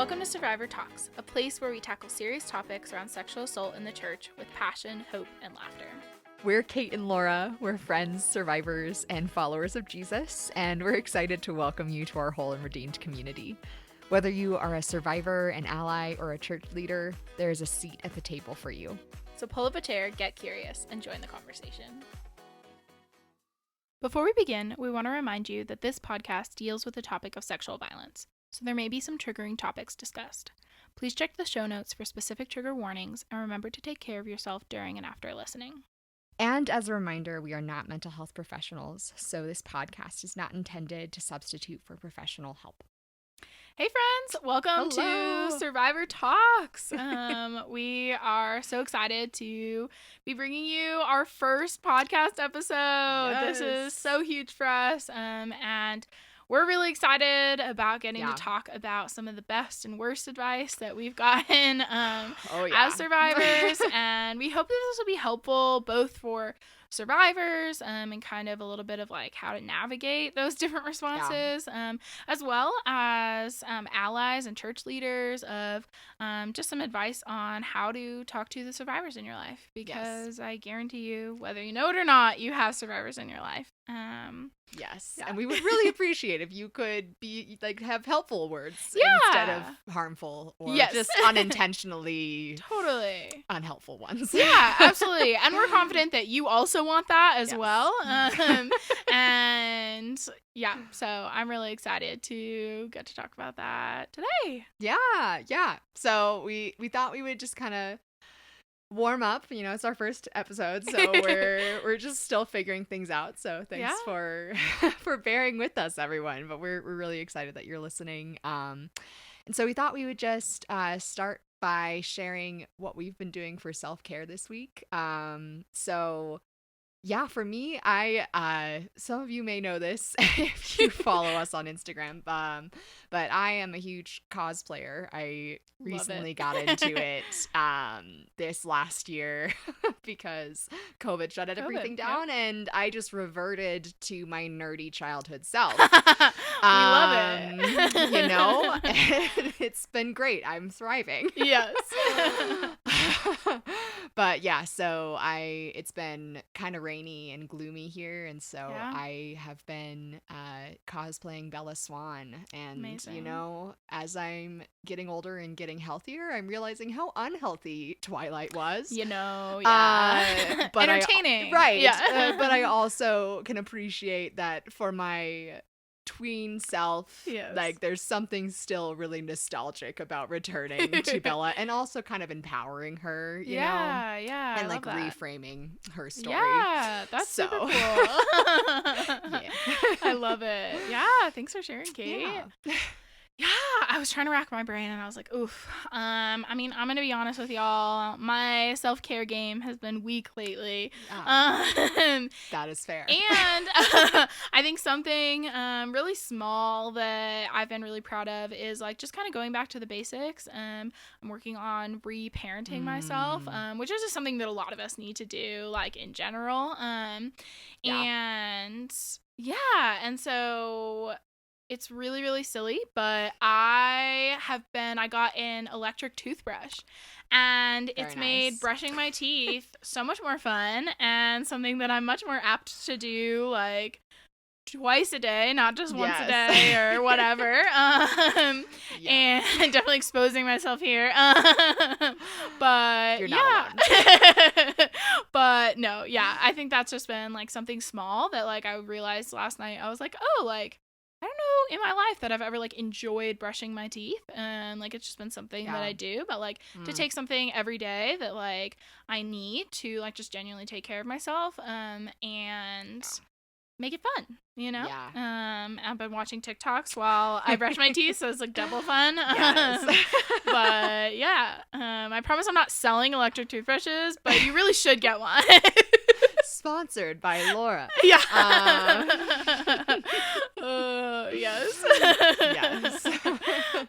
Welcome to Survivor Talks, a place where we tackle serious topics around sexual assault in the church with passion, hope, and laughter. We're Kate and Laura. We're friends, survivors, and followers of Jesus, and we're excited to welcome you to our whole and redeemed community. Whether you are a survivor, an ally, or a church leader, there is a seat at the table for you. So pull up a chair, get curious, and join the conversation. Before we begin, we want to remind you that this podcast deals with the topic of sexual violence, so there may be some triggering topics discussed. Please check the show notes for specific trigger warnings, and remember to take care of yourself during and after listening. And as a reminder, we are not mental health professionals, so this podcast is not intended to substitute for professional help. Hey friends, welcome Hello. to Survivor Talks. We are so excited to be bringing you our first podcast episode. Yes. This is so huge for us, and we're really excited about getting to talk about some of the best and worst advice that we've gotten as survivors, and we hope that this will be helpful both for survivors and kind of a little bit of like how to navigate those different responses, as well as allies and church leaders of just some advice on how to talk to the survivors in your life, because I guarantee you, whether you know it or not, you have survivors in your life. Yes, and we would really appreciate if you could be like have helpful words instead of harmful or just unintentionally totally unhelpful ones. Yeah, absolutely. And we're confident that you also want that as well. And yeah, so I'm really excited to get to talk about that today. Yeah. So we thought we would just kind of warm up. You know, it's our first episode, so we're just still figuring things out. So thanks for bearing with us, everyone. But we're really excited that you're listening. And so we thought we would just start by sharing what we've been doing for self-care this week. So yeah, for me, I some of you may know this if you follow us on Instagram, but I am a huge cosplayer. I recently got into it this last year because COVID shut everything down, and I just reverted to my nerdy childhood self. We love it. You know, and it's been great. I'm thriving. Yes. But yeah, so it's been kind of rainy and gloomy here, and so I have been cosplaying Bella Swan, and Amazing. You know, as I'm getting older and getting healthier, I'm realizing how unhealthy Twilight was. You know, but entertaining, right? Yeah. But I also can appreciate that for my tween self, like there's something still really nostalgic about returning to Bella, and also kind of empowering her, you know, and like reframing her story. Yeah, that's super cool. I love it. Yeah, thanks for sharing, Kate. Yeah, I was trying to rack my brain, and I was like, oof. I mean, I'm gonna be honest with y'all. My self-care game has been weak lately. That is fair. And I think something really small that I've been really proud of is like just kind of going back to the basics. I'm working on reparenting myself, which is just something that a lot of us need to do, like in general. And so it's really, really silly, but I got an electric toothbrush, and it's made brushing my teeth so much more fun, and something that I'm much more apt to do, like, twice a day, not just once a day or whatever. And definitely exposing myself here. But you're not alone. But no, I think that's just been like something small that like I realized last night. I was like, oh, like I don't know in my life that I've ever like enjoyed brushing my teeth, and like it's just been something that I do, but like to take something every day that like I need to like just genuinely take care of myself and make it fun, you know? I've been watching TikToks while I brush my teeth, so it's like double fun. But I promise I'm not selling electric toothbrushes, but you really should get one. Sponsored by Laura. Yes.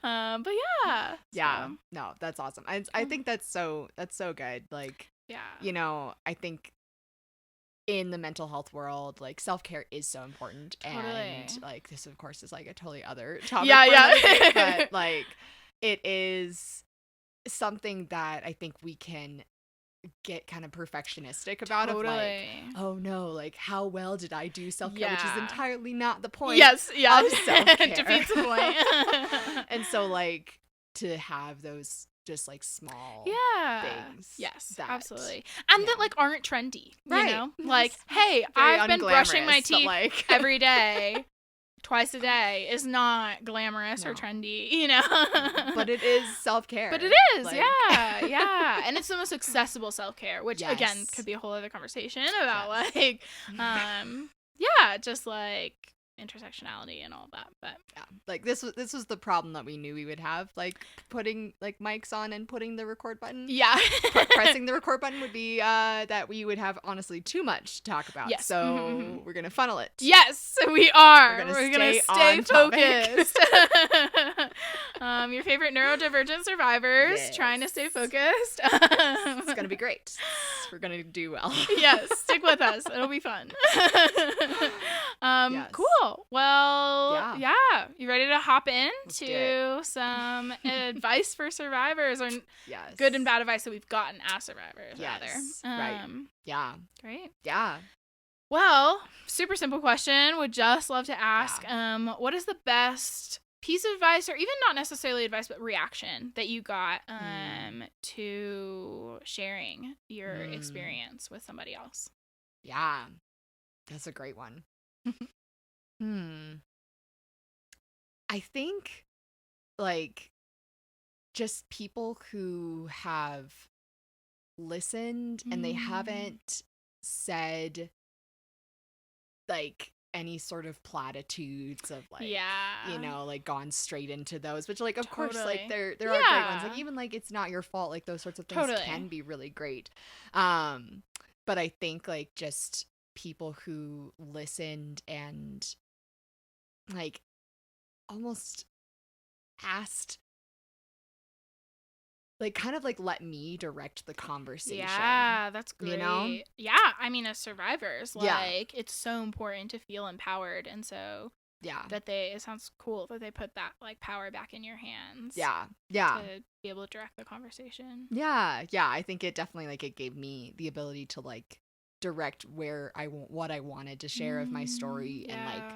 But no, that's awesome. I think that's so good. Like, you know, I think in the mental health world, like self-care is so important. And like this of course is like a totally other topic. But like it is something that I think we can get kind of perfectionistic about, of like, oh no, like how well did I do self-care, which is entirely not the point of self-care. Defeats the point. And so like to have those just like small things. Yes, absolutely. And that like aren't trendy, you know? Like, hey, I've been brushing my teeth like every day. Twice a day is not glamorous or trendy, you know? But it is self-care. But it is, like... yeah. And it's the most accessible self-care, which, again, could be a whole other conversation about, like, just, like, intersectionality and all of that. But yeah, like, this was the problem that we knew we would have, like, putting, like, mics on and putting the record button. Yeah. Pressing the record button would be that we would have, honestly, too much to talk about. Yes. So we're going to funnel it. Yes, we are. We're going to stay focused. Your favorite neurodivergent survivors trying to stay focused. It's going to be great. We're going to do well. Yes, stick with us. It'll be fun. Cool. Well, you ready to hop into some advice for survivors, or good and bad advice that we've gotten as survivors, rather. Right. Yeah. Great. Yeah. Well, super simple question. Would just love to ask, what is the best piece of advice, or even not necessarily advice, but reaction that you got to sharing your experience with somebody else? Yeah. That's a great one. I think, like, just people who have listened and they haven't said, like, any sort of platitudes of, like, you know, like, gone straight into those, which, like, of course, like, there are great ones. Like, even, like, it's not your fault, like, those sorts of things can be really great. But I think, like, just people who listened and, like, almost asked, like, kind of, like, let me direct the conversation. Yeah, that's great. You know? Yeah, I mean, as survivors, like, it's so important to feel empowered, and so that it sounds cool that they put that, like, power back in your hands. Yeah. To be able to direct the conversation. Yeah, I think it definitely, like, it gave me the ability to, like, direct what I wanted to share of my story and, like,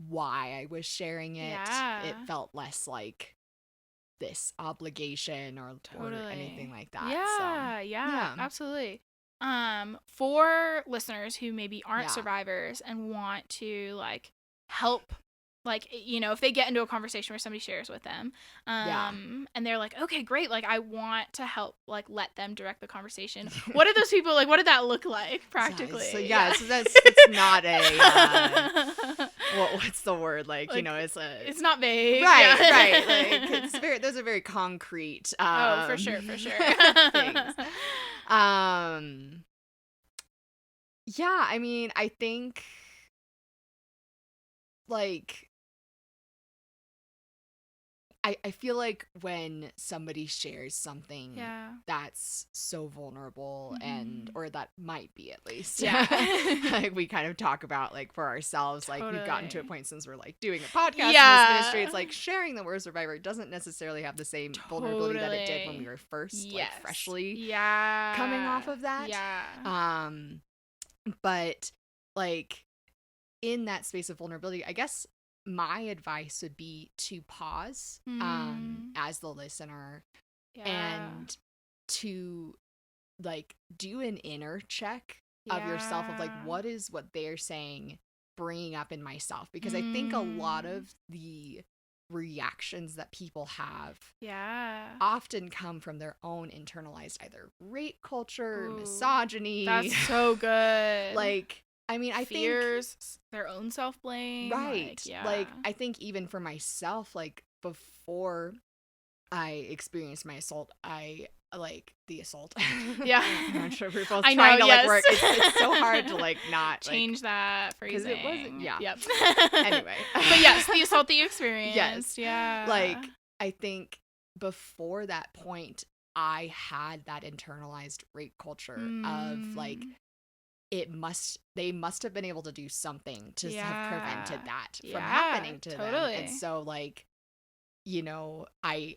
why I was sharing it. It felt less like this obligation or anything like that. Yeah, absolutely. For listeners who maybe aren't survivors and want to, like, help, like, you know, if they get into a conversation where somebody shares with them, and they're like, okay, great, like, I want to help, like, let them direct the conversation. What are those people, like, what did that look like practically? So that's not a what's the word, like, you know, it's not vague, right, like, those are very concrete for sure things. I mean, I think, like, I feel like when somebody shares something that's so vulnerable or that might be, at least, like, we kind of talk about, like, for ourselves, like, we've gotten to a point since we're, like, doing a podcast in this ministry, it's like sharing the word survivor doesn't necessarily have the same vulnerability that it did when we were first, like, freshly coming off of that. But, like, in that space of vulnerability, I guess my advice would be to pause as the listener and to, like, do an inner check of yourself of, like, what is what they're saying bringing up in myself, because I think a lot of the reactions that people have often come from their own internalized either rape culture, misogyny. That's so good. Like, I mean, I think their own self-blame. Right. Like, I think even for myself, like, before I experienced my assault, the assault. I'm not sure if we're both trying to, like, work. It's so hard to, like, not change that phrasing. Because it wasn't, Yep. Anyway. But yes, the assault that you experienced. Yes. Yeah. Like, I think before that point, I had that internalized rape culture of, like, they must have been able to do something to have prevented that from happening to them. And so, like, you know, I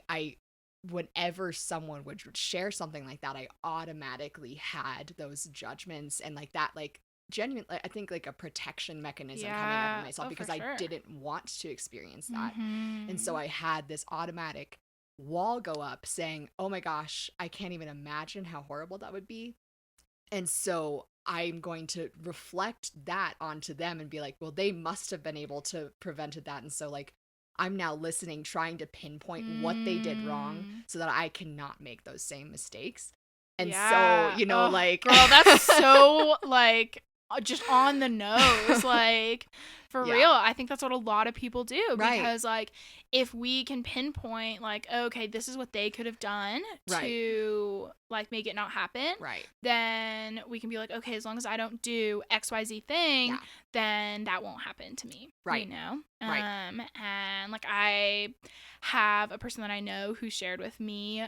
whenever someone would share something like that, I automatically had those judgments and like that, like genuine, I think like a protection mechanism coming up in myself because I didn't want to experience that. And so I had this automatic wall go up saying, oh my gosh, I can't even imagine how horrible that would be. And so I'm going to reflect that onto them and be like, well, they must have been able to prevented that. And so like, I'm now listening, trying to pinpoint what they did wrong so that I cannot make those same mistakes. And so, you know, like, girl, that's so like just on the nose, like for real. I think that's what a lot of people do because like if we can pinpoint like, okay, this is what they could have done to like make it not happen, then we can be like, okay, as long as I don't do XYZ thing, then that won't happen to me, you know? And like I have a person that I know who shared with me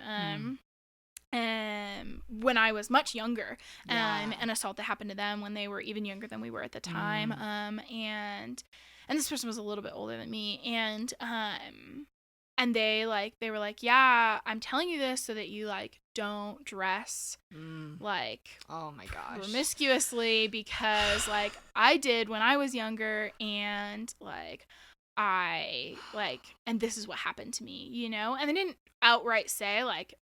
when I was much younger, an assault that happened to them when they were even younger than we were at the time, and this person was a little bit older than me, and they were like, yeah, I'm telling you this so that you like don't dress like, oh my gosh, promiscuously, because like I did when I was younger, and like I like, and this is what happened to me, you know? And they didn't outright say like,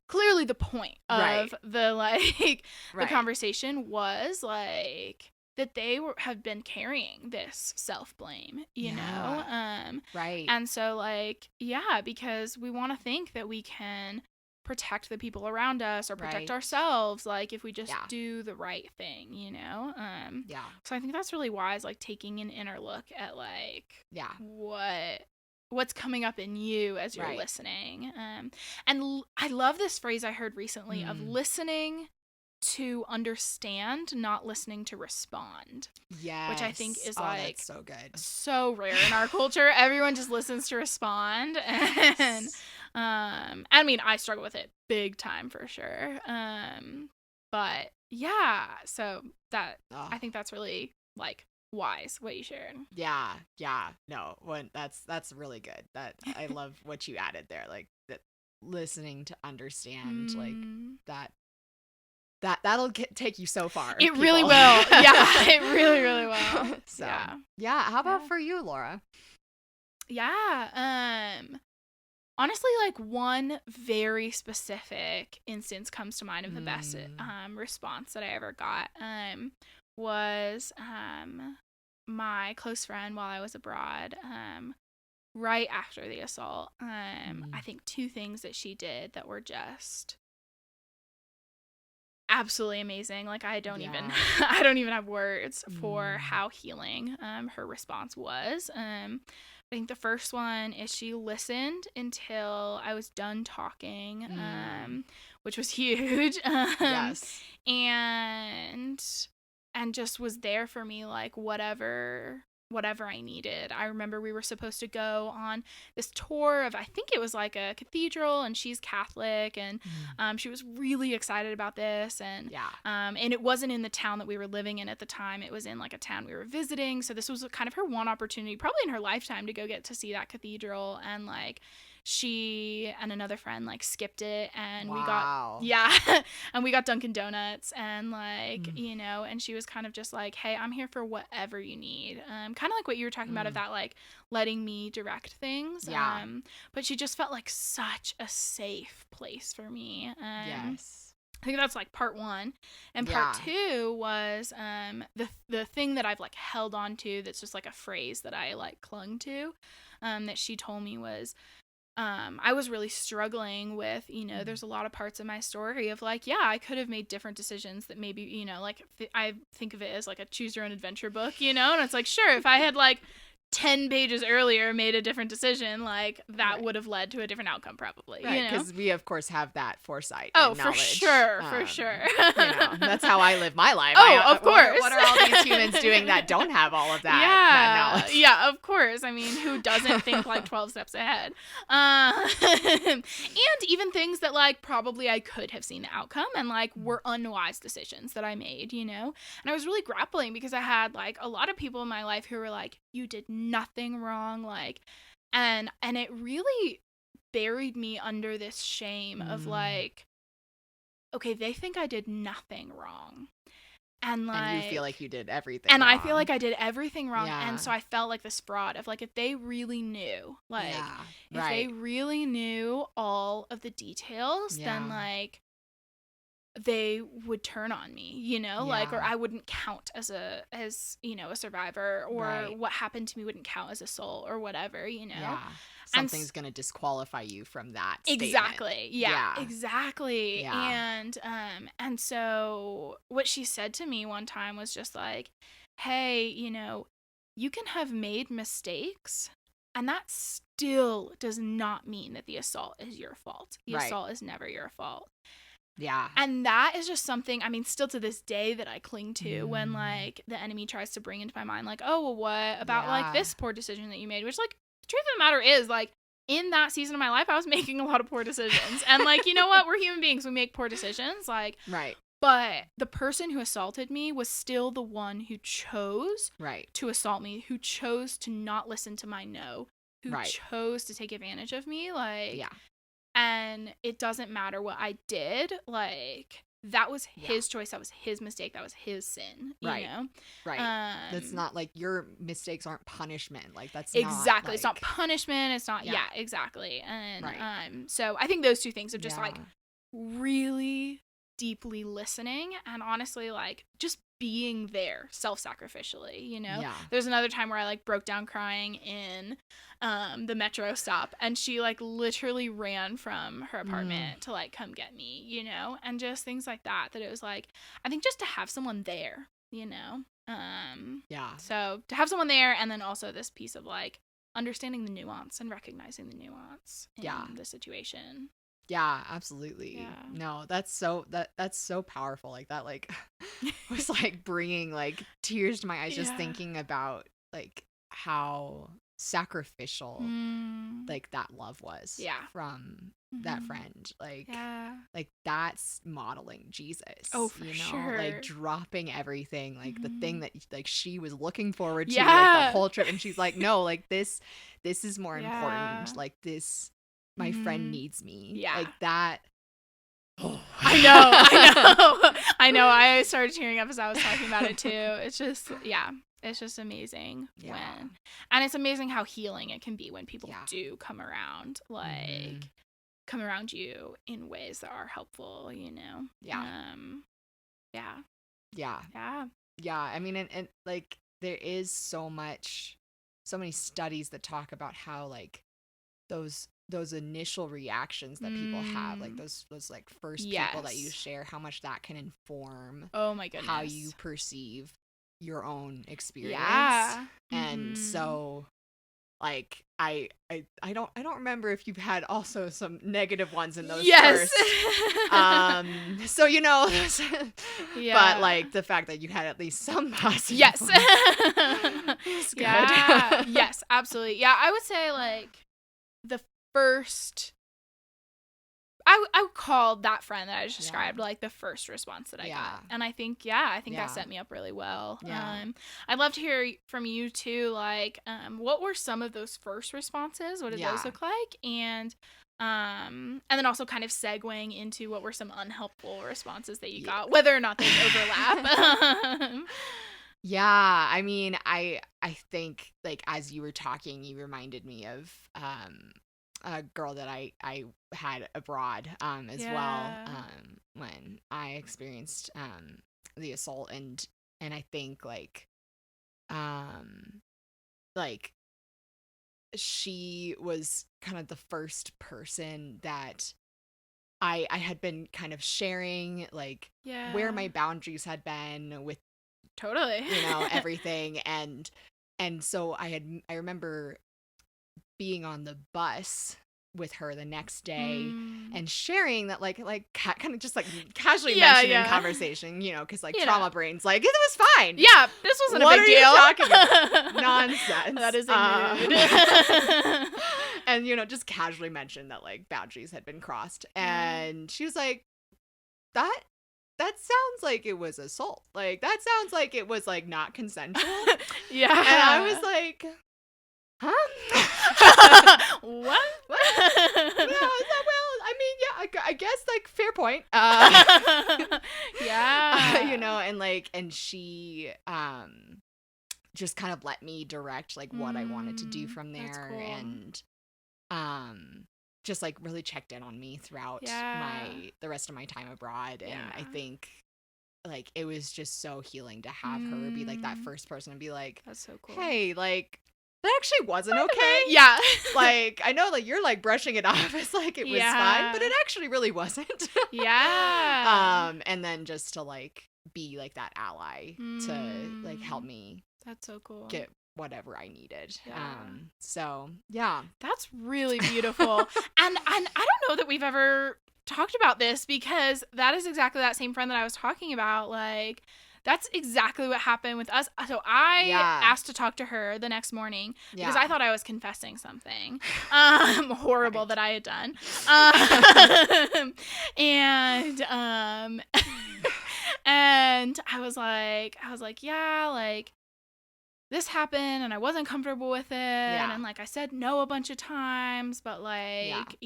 clearly the point of the like the conversation was like that they have been carrying this self-blame, you know? And so like, because we want to think that we can protect the people around us or protect ourselves, like if we just do the right thing, you know? So I think that's really wise, like taking an inner look at like what's coming up in you as you're listening. And I love this phrase I heard recently of listening to understand, not listening to respond. Yes. Which I think is like that's so good. So rare in our culture. Everyone just listens to respond. And I mean, I struggle with it big time for sure. But yeah, so that I think that's really like wise what you shared. No, that's really good. That I love what you added there, like that listening to understand, like that'll take you so far. It really will. It really will. So how about for you, Laura? Honestly, like one very specific instance comes to mind of the best response that I ever got was my close friend while I was abroad, right after the assault. I think two things that she did that were just absolutely amazing. Like I don't even have words for how healing her response was. I think the first one is she listened until I was done talking, which was huge. And just was there for me, like whatever I needed. I remember we were supposed to go on this tour of, I think it was like a cathedral, and she's Catholic, and she was really excited about this, and it wasn't in the town that we were living in at the time. It was in like a town we were visiting, so this was kind of her one opportunity probably in her lifetime to go get to see that cathedral. And like she and another friend like skipped it, and we got and we got Dunkin' Donuts, and like you know, and she was kind of just like, hey, I'm here for whatever you need, kind of like what you were talking about of that, like letting me direct things. But she just felt like such a safe place for me. I think that's like part one. And part two was the thing that I've like held on to, that's just like a phrase that I like clung to, that she told me was, I was really struggling with, you know, there's a lot of parts of my story of like, I could have made different decisions that maybe, you know, like I think of it as like a choose your own adventure book, you know, and it's like, sure, if I had like 10 pages earlier made a different decision, like that would have led to a different outcome probably, you know, because we of course have that foresight. For sure. You know, that's how I live my life. Of course. What are all these humans doing that don't have all of that knowledge? Yeah, of course. I mean, who doesn't think like 12 steps ahead? And even things that like probably I could have seen the outcome and like were unwise decisions that I made, you know? And I was really grappling because I had like a lot of people in my life who were like, you did nothing wrong, like, And it really buried me under this shame of like, okay, they think I did nothing wrong. And you feel like you did everything and wrong. I feel like I did everything wrong. Yeah. And so I felt like this fraud of like, if they really knew, like, Yeah, if they really knew all of the details, then like they would turn on me, you know, like, or I wouldn't count as you know, a survivor, or what happened to me wouldn't count as a soul or whatever, you know. Yeah. Something's going to disqualify you from that statement. Exactly. Yeah, exactly. Yeah. And so what she said to me one time was just like, hey, you know, you can have made mistakes, and that still does not mean that the assault is your fault. The assault is never your fault. Yeah. And that is just something, I mean, still to this day that I cling to when like the enemy tries to bring into my mind, like, oh, well, what about like this poor decision that you made? Which, like, the truth of the matter is, like, in that season of my life, I was making a lot of poor decisions. And like, you know what? We're human beings. We make poor decisions. Like, but the person who assaulted me was still the one who chose to assault me, who chose to not listen to my no, who chose to take advantage of me. Like, and it doesn't matter what I did. Like, that was his choice. That was his mistake. That was his sin. You know? Right. That's not like your mistakes aren't punishment. Like, that's exactly. Not, like... It's not punishment. It's not. Yeah, exactly. And so I think those two things of just like really deeply listening and honestly like just being there self-sacrificially, you know. There's another time where I like broke down crying in the metro stop, and she like literally ran from her apartment to like come get me, you know, and just things like that it was like, I think just to have someone there, you know. So to have someone there, and then also this piece of like understanding the nuance and recognizing the nuance in the situation. Yeah, absolutely. No, that's so powerful. Like that, like was like bringing like tears to my eyes just thinking about like how sacrificial like that love was from that friend. Like like that's modeling Jesus. Oh, for sure. Like dropping everything, like the thing that like she was looking forward to like the whole trip, and she's like, no, like this is more important. Like this, my friend needs me. Like that. Oh. I know. I know. I started tearing up as I was talking about it too. It's just, it's just amazing and it's amazing how healing it can be when people do come around, like come around you in ways that are helpful, you know. I mean, and like there is so many studies that talk about how like those initial reactions that people have, like those like first people that you share, how much that can inform how you perceive your own experience. And so like I don't remember if you've had also some negative ones in those first. So you know, but like the fact that you had at least some positive ones is good. Yes, absolutely. Yeah, I would say like the first, I would call that friend that I just described like the first response that I got, and I think that set me up really well. I'd love to hear from you too, like what were some of those first responses? What did those look like? And then also kind of segueing into what were some unhelpful responses that you got, whether or not they overlap. I mean, I think like as you were talking, you reminded me of a girl that I had abroad as well when I experienced the assault, and I think like she was kind of the first person that I had been kind of sharing like where my boundaries had been with you know everything, and so I remember being on the bus with her the next day and sharing that like kind of just like casually mentioned in conversation, you know, because like trauma brains like it was fine. This wasn't a big deal. What are you talking about? Nonsense. That is a mood. And you know, just casually mentioned that like boundaries had been crossed, and she was like, that sounds like it was assault. Like that sounds like it was like not consensual. And I was like, huh? What? Well, I mean, yeah, I guess, like, fair point. Yeah. And she just kind of let me direct, like, what I wanted to do from That's there, cool. and just, like, really checked in on me throughout the rest of my time abroad, and I think, like, it was just so healing to have her be, like, that first person and be like, that's so cool. hey, like, that actually wasn't okay. Yeah. Like, I know, like, you're, like, brushing it off as, like, it was fine, but it actually really wasn't. Yeah. And then just to, like, be, like, that ally to, like, help me. That's so cool. Get whatever I needed. Yeah. So, yeah. That's really beautiful. and I don't know that we've ever talked about this, because that is exactly that same friend that I was talking about. Like, that's exactly what happened with us. So I asked to talk to her the next morning because I thought I was confessing something horrible that I had done. And I was like, yeah, like, this happened and I wasn't comfortable with it. And like, I said no a bunch of times, but like,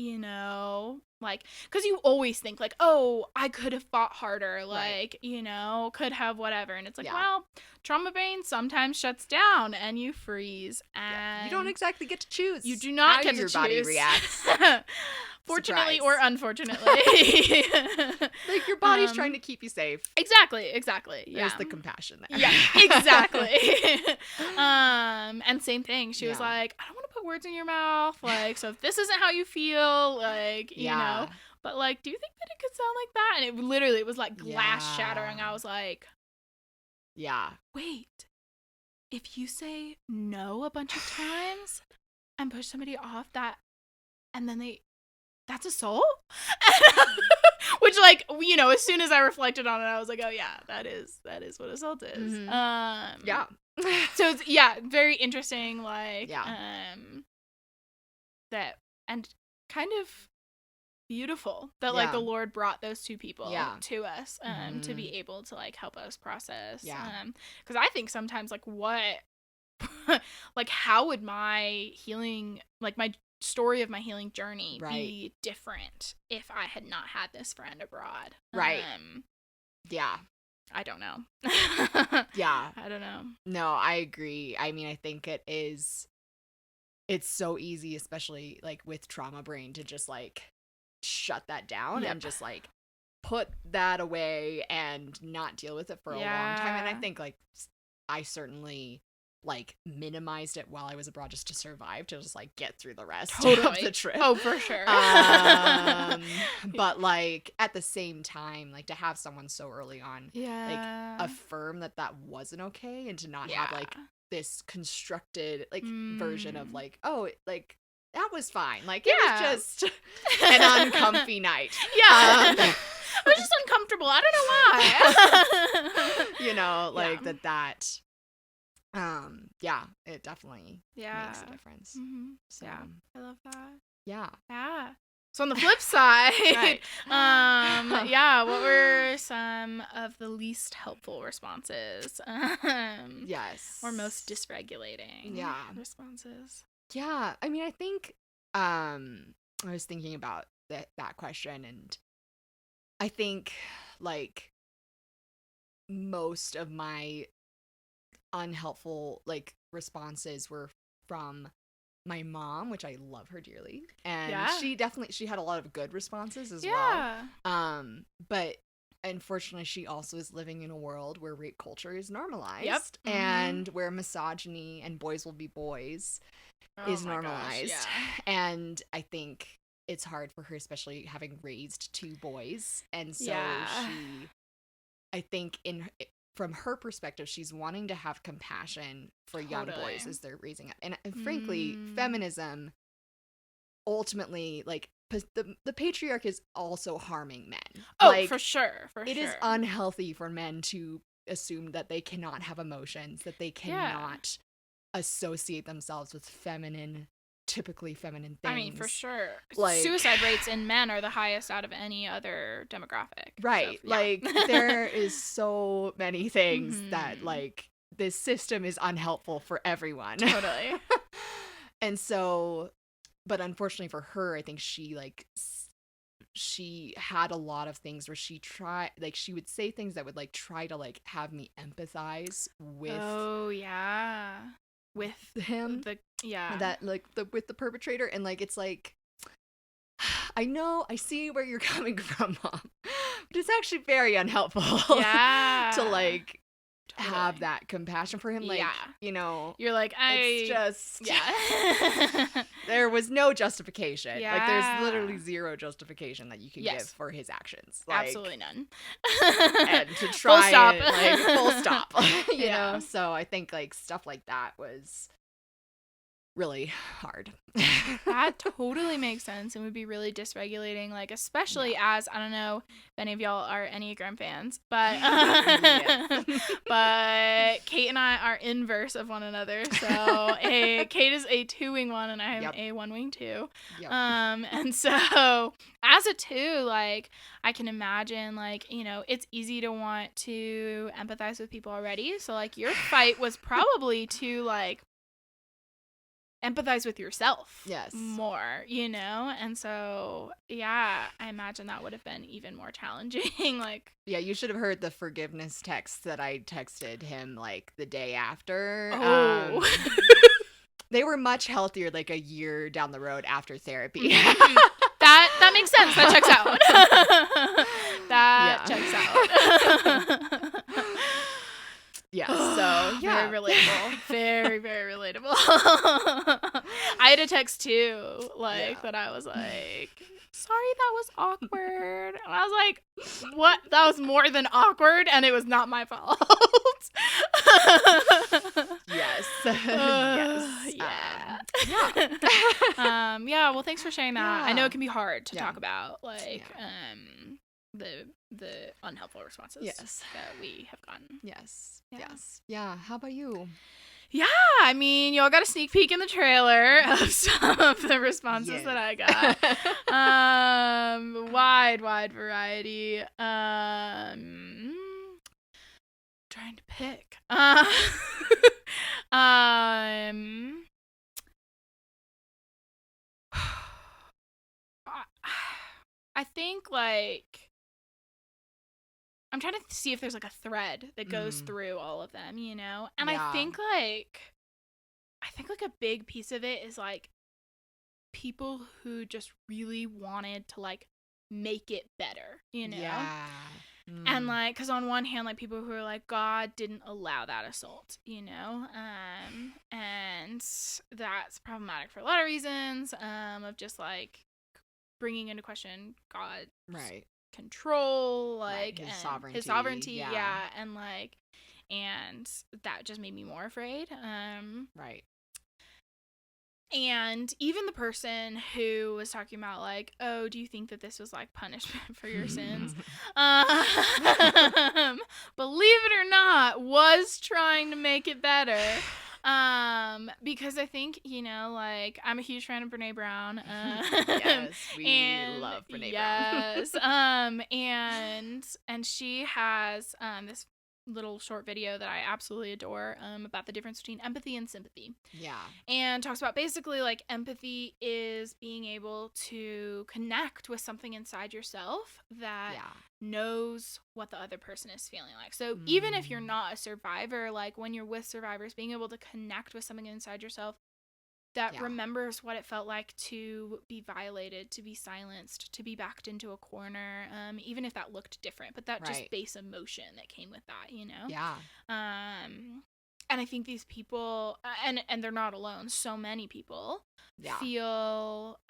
like, because you always think like, oh, I could have fought harder, like, could have whatever. And it's like, well, trauma brain sometimes shuts down and you freeze. And you don't exactly get to choose. You do not get to choose. Your body reacts. Fortunately or unfortunately. Like, your body's trying to keep you safe. Exactly. There's the compassion there. Yeah, exactly. And same thing. She was like, I don't want to put words in your mouth. Like, so if this isn't how you feel, like, you know, but like, do you think that it could sound like that? And it literally was like glass shattering. I was like, wait, if you say no a bunch of times and push somebody off that, and then that's assault? Which, like, as soon as I reflected on it, I was like, oh yeah, that is what assault is. Mm-hmm. So it's very interesting, like, that, and kind of beautiful that like the Lord brought those two people to us to be able to like help us process. Because I think sometimes like like how would my healing, like my story of my healing journey be different if I had not had this friend abroad? I don't know. I don't know. No, I agree. I mean, I think it's so easy, especially like with trauma brain, to just like shut that down and just like put that away and not deal with it for a long time. And I think like I certainly like minimized it while I was abroad just to survive, to just like get through the rest of the trip. Oh, for sure. But like at the same time, like to have someone so early on like affirm that wasn't okay, and to not have like this constructed like version of like, oh, like that was fine, like it was just an uncomfy night. I was just uncomfortable, I don't know why. Like that it definitely makes a difference. So I love that. So on the flip side, what were some of the least helpful responses? Or most dysregulating responses? I mean, I think I was thinking about that question, and I think like most of my unhelpful like responses were from my mom, which I love her dearly, and she had a lot of good responses as well. But unfortunately, she also is living in a world where rape culture is normalized, and where misogyny and boys will be boys is normalized. And I think it's hard for her, especially having raised two boys, and so she, I think from her perspective, she's wanting to have compassion for young boys as they're raising up. And frankly, feminism ultimately, like, the patriarch is also harming men. Oh, like, for sure. It is unhealthy for men to assume that they cannot have emotions, that they cannot associate themselves with typically feminine things. I mean, for sure. Like, suicide rates in men are the highest out of any other demographic. Right. So, like, there is so many things that, like, this system is unhelpful for everyone. Totally. And so, but unfortunately for her, I think she she had a lot of things where she would say things that would like try to like have me empathize with with him, that like with the perpetrator, and like it's like, I see where you're coming from, Mom, but it's actually very unhelpful to like have that compassion for him. Like, you're like, it's just, there was no justification. Like, there's literally zero justification that you can give for his actions. Like, absolutely none. And to try full stop. full stop. You know? So I think like stuff like that was really hard. That totally makes sense and would be really dysregulating, like especially as, I don't know if any of y'all are Enneagram fans, but but Kate and I are inverse of one another. So Kate is a 2-wing 1 and I am a 1-wing 2. And so as a 2, like I can imagine like, it's easy to want to empathize with people already. So like your fight was probably to like empathize with yourself more, and so I imagine that would have been even more challenging. Like, you should have heard the forgiveness text that I texted him like the day after. They were much healthier like a year down the road after therapy. That makes sense. That checks out. Checks out. Yeah, so very relatable. Very, very relatable. I had a text too, like that I was like, sorry, that was awkward. And I was like, what? That was more than awkward, and it was not my fault. Yes. Well, thanks for sharing that. I know it can be hard to talk about, like, the unhelpful responses that we have gotten. Yes. Yeah. How about you? Yeah, I mean, y'all got a sneak peek in the trailer of some of the responses that I got. Wide variety. Trying to pick. I think like I'm trying to see if there's like a thread that goes through all of them, And I think like a big piece of it is like people who just really wanted to like make it better, Yeah. And like, cause on one hand, like people who are like, God didn't allow that assault, and that's problematic for a lot of reasons, of just like bringing into question God's control, like his and sovereignty, and like, and that just made me more afraid. And even the person who was talking about like, oh, do you think that this was like punishment for your sins? Believe it or not, was trying to make it better. Because I think, like I'm a huge fan of Brene Brown. Yes, we love Brene Brown. And she has this little short video that I absolutely adore about the difference between empathy and sympathy. Yeah. And talks about basically like empathy is being able to connect with something inside yourself that knows what the other person is feeling like. So even if you're not a survivor, like when you're with survivors, being able to connect with something inside yourself that remembers what it felt like to be violated, to be silenced, to be backed into a corner, even if that looked different, but that just base emotion that came with that, Yeah. And I think these people, and they're not alone, so many people feel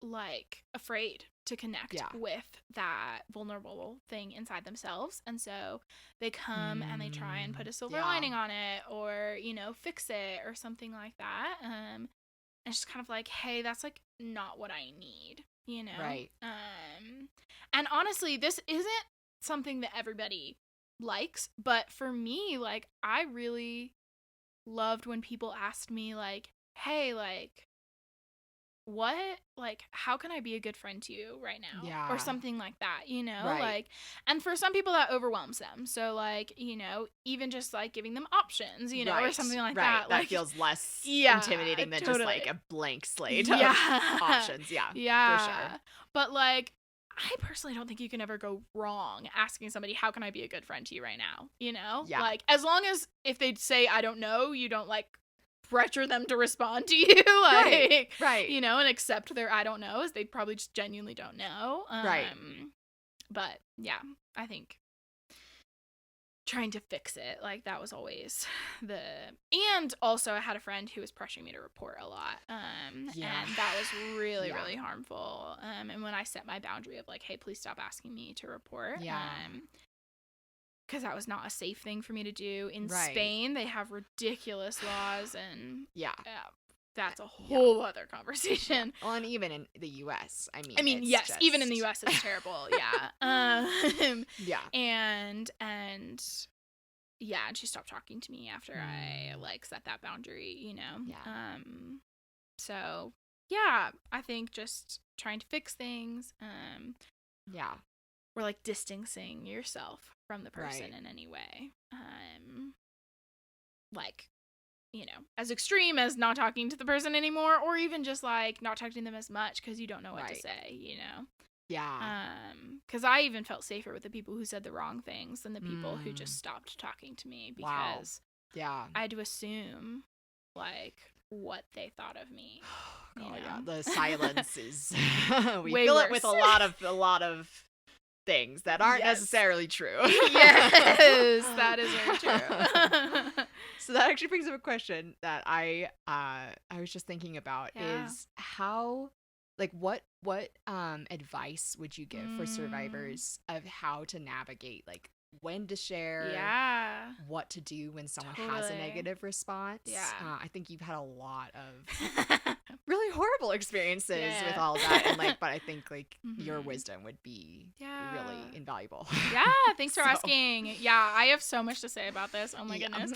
like afraid to connect with that vulnerable thing inside themselves, and so they come and they try and put a silver lining on it, or fix it or something like that. And it's just kind of like, hey, that's like not what I need, and honestly, this isn't something that everybody likes, but for me, like I really loved when people asked me like, hey, like how can I be a good friend to you right now? Yeah. Or something like that, Right. like, and for some people that overwhelms them. So like, even just like giving them options, Right. or something like Right. that. That Like, feels less yeah, intimidating than just like a blank slate of options. Yeah. Yeah. For sure. But like, I personally don't think you can ever go wrong asking somebody, how can I be a good friend to you right now? Yeah. Like, as long as if they say, I don't know, you don't like pressure them to respond to you, like, right. And accept their I don't knows. They probably just genuinely don't know. Right. But yeah, I think trying to fix it, like, that was always and also I had a friend who was pressuring me to report a lot. And that was really, really harmful. And when I set my boundary of like, hey, please stop asking me to report. Because that was not a safe thing for me to do. In Spain, they have ridiculous laws, and that's a whole other conversation. Well, and even in the U.S., I mean, yes, even in the U.S., it's terrible. And she stopped talking to me after I like set that boundary. So yeah, I think just trying to fix things. Or like distancing yourself from the person in any way. Like, as extreme as not talking to the person anymore, or even just like not talking to them as much because you don't know what to say, Yeah. Because I even felt safer with the people who said the wrong things than the people who just stopped talking to me, because I had to assume like what they thought of me. The silence is we way fill worse. it with a lot of things that aren't necessarily true. Yes, that is very true. So that actually brings up a question that I was just thinking about is how, like, what advice would you give for survivors of how to navigate, like, when to share, what to do when someone has a negative response. I think you've had a lot of really horrible experiences with all that, and like, but I think like your wisdom would be really invaluable. Thanks for asking. I have so much to say about this. Oh my goodness.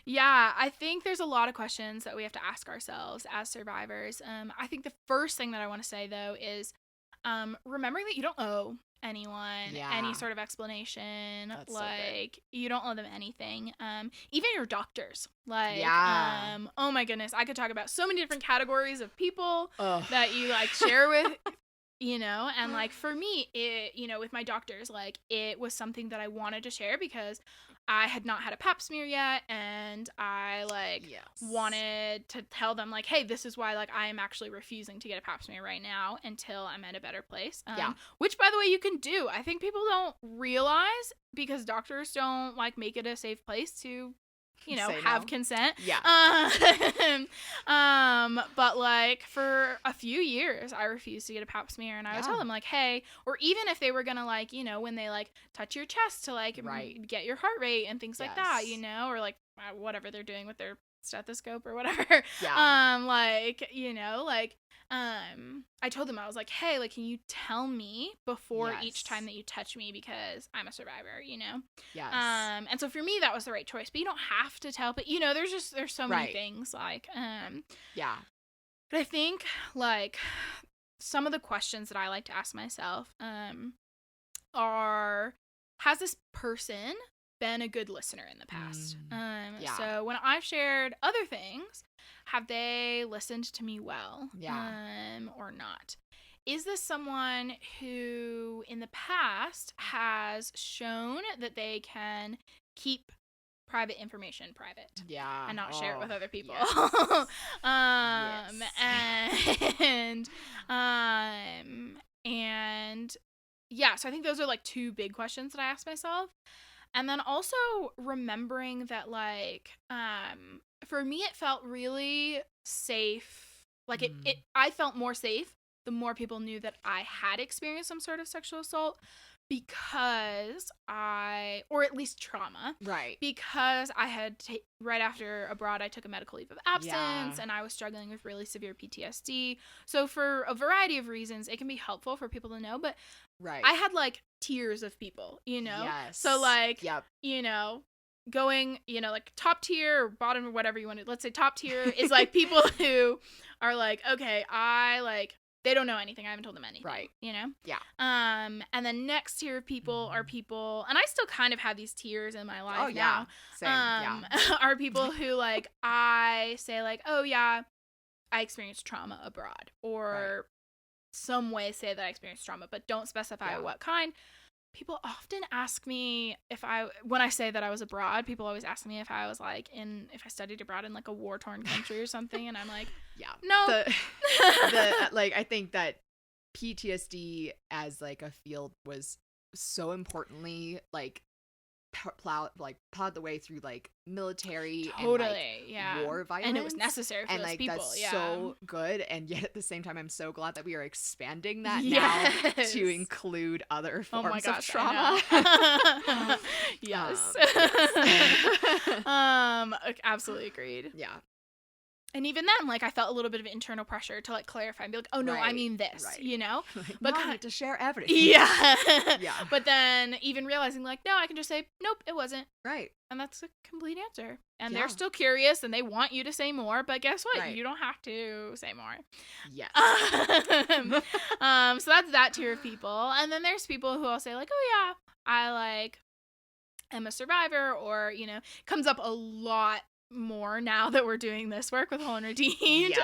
I think there's a lot of questions that we have to ask ourselves as survivors. I think the first thing that I want to say though is remembering that you don't owe anyone any sort of explanation. That's like, you don't owe them anything. Even your doctors. Like, oh my goodness, I could talk about so many different categories of people that you like share with, and like for me, it, with my doctors, like, it was something that I wanted to share because I had not had a pap smear yet, and I like wanted to tell them like, hey, this is why like I am actually refusing to get a pap smear right now until I'm at a better place. Which, by the way, you can do. I think people don't realize, because doctors don't like make it a safe place to have consent. But like for a few years I refused to get a pap smear, and I would tell them like, hey, or even if they were gonna like, when they like touch your chest to like get your heart rate and things like that, or like whatever they're doing with their stethoscope or whatever. I told them, I was like, hey, like, can you tell me before each time that you touch me, because I'm a survivor, and so for me that was the right choice. But you don't have to tell, but there's so many things like but I think like some of the questions that I like to ask myself are, has this person been a good listener in the past? So when I've shared other things, have they listened to me well? Or not? Is this someone who in the past has shown that they can keep private information private and not share it with other people? So I think those are like two big questions that I ask myself. And then also remembering that, like, for me, it felt really safe. Like, I felt more safe the more people knew that I had experienced some sort of sexual assault, because or at least trauma. Because I had, right after abroad, I took a medical leave of absence, and I was struggling with really severe PTSD. So for a variety of reasons, it can be helpful for people to know, but I had like tiers of people, so like, going, you know, like top tier or bottom or whatever you want to, let's say top tier is like people who are like, okay, they don't know anything. I haven't told them anything. Right. You know? Yeah. And then next tier of people are people, and I still kind of have these tiers in my life now. Same. Yeah. Are people who like, I say like, oh yeah, I experienced trauma abroad, or some way say that I experienced trauma, but don't specify what kind. People often ask me when I say that I was abroad, people always ask me if I was like if I studied abroad in like a war-torn country or something, and I'm like, no. Like, I think that PTSD as like a field was so importantly like plowed the way through like military and like war violence, and it was necessary for and those like people. That's so good, and yet at the same time I'm so glad that we are expanding that now to include other forms of trauma. Yes. Absolutely agreed. Yeah. And even then, like, I felt a little bit of internal pressure to, like, clarify and be like, oh, no, I mean this, you know? Like, but I need to share everything. Yeah. But then even realizing, like, no, I can just say, nope, it wasn't. Right. And that's a complete answer. And they're still curious, and they want you to say more, but guess what? Right. You don't have to say more. Yes. So that's that tier of people. And then there's people who I'll say, like, oh, yeah, I, like, am a survivor, or, you know, comes up a lot more now that we're doing this work with Whole and Redeemed.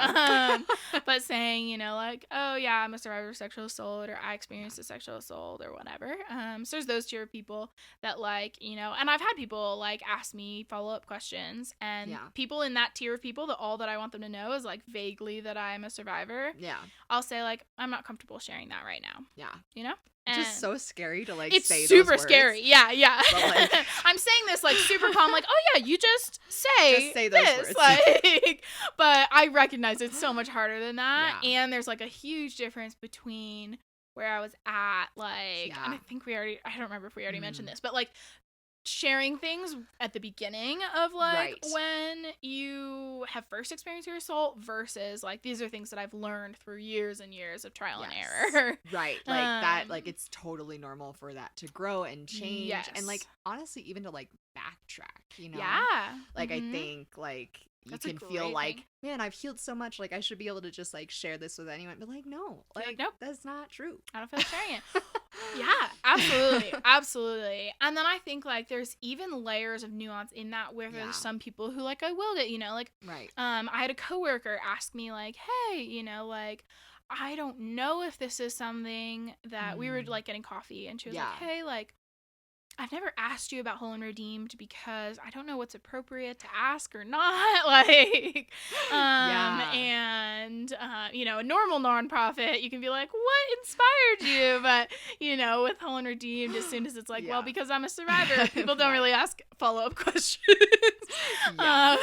But saying, you know, like, oh yeah, I'm a survivor of sexual assault, or I experienced a sexual assault, or whatever. So there's those tier of people that, like, you know, and I've had people like ask me follow-up questions, and people in that tier of people, that all that I want them to know is like vaguely that I'm a survivor. I'll say like, I'm not comfortable sharing that right now. You know? It's just so scary to like it's say super those scary. words. But, like, I'm saying this like super calm, like, oh yeah, you just say those this words. like, but I recognize it's so much harder than that. And there's like a huge difference between where I was at, like, and I think I don't remember if we already mentioned this, but like sharing things at the beginning of like when you have first experienced your assault versus like, these are things that I've learned through years and years of trial and error. Like that, like, it's totally normal for that to grow and change. And like, honestly, even to like backtrack, you know? Like, I think like you can feel like, man, I've healed so much, like I should be able to just like share this with anyone, but like, no, like, nope, that's not true. I don't feel like sharing it. Absolutely. And then I think like there's even layers of nuance in that, where there's some people who like, I willed it, you know, like, I had a coworker ask me like, hey, you know, like, I don't know if this is something that we were like getting coffee, and she was like, hey, like, I've never asked you about Whole and Redeemed because I don't know what's appropriate to ask or not. Like, and, you know, a normal nonprofit, you can be like, what inspired you? But, you know, with Whole and Redeemed, as soon as it's like, well, because I'm a survivor, people don't really ask follow-up questions. But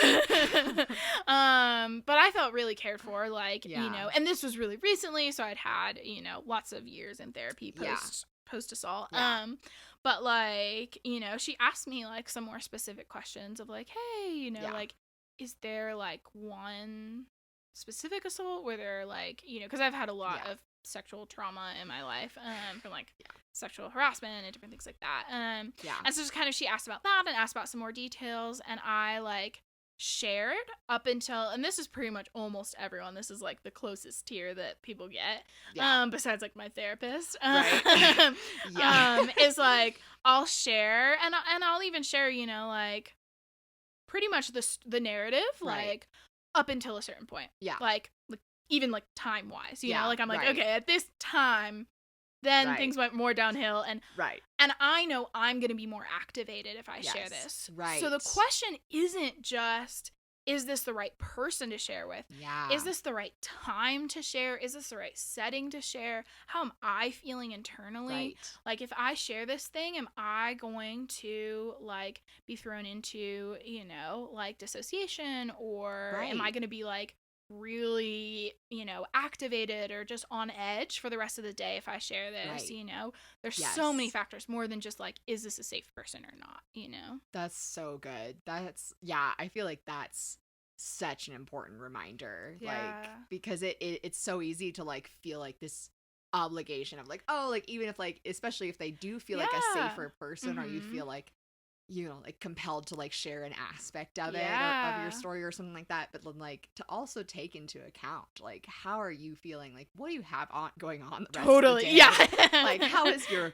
I felt really cared for, like, you know, and this was really recently, so I'd had, you know, lots of years in therapy post-assault. But, like, you know, she asked me, like, some more specific questions of, like, hey, you know, like, is there, like, one specific assault where they're, like, you know, because I've had a lot of sexual trauma in my life, from, like, sexual harassment and different things like that. And so just kind of, she asked about that and asked about some more details, and I, like, shared up until, and this is pretty much almost everyone, this is like the closest tier that people get, besides like my therapist, is like, I'll share, and I'll even share, you know, like, pretty much the narrative, like, up until a certain point, like even like time wise, you know, like, I'm like, okay, at this time, then things went more downhill, and and I know I'm going to be more activated if I share this. So the question isn't just, is this the right person to share with? Is this the right time to share? Is this the right setting to share? How am I feeling internally? Like, if I share this thing, am I going to, like, be thrown into, you know, like, dissociation, or am I going to be, like, really, you know, activated or just on edge for the rest of the day if I share this, you know? There's so many factors, more than just, like, is this a safe person or not, you know? That's so good. I feel like that's such an important reminder, like, because it's so easy to, like, feel like this obligation of, like, oh, like, even if, like, especially if they do feel like a safer person, or you feel like like compelled to like share an aspect of it Yeah. or of your story or something like that, but then like to also take into account like how are you feeling, like what do you have going on the rest of the day? Yeah. Like how has your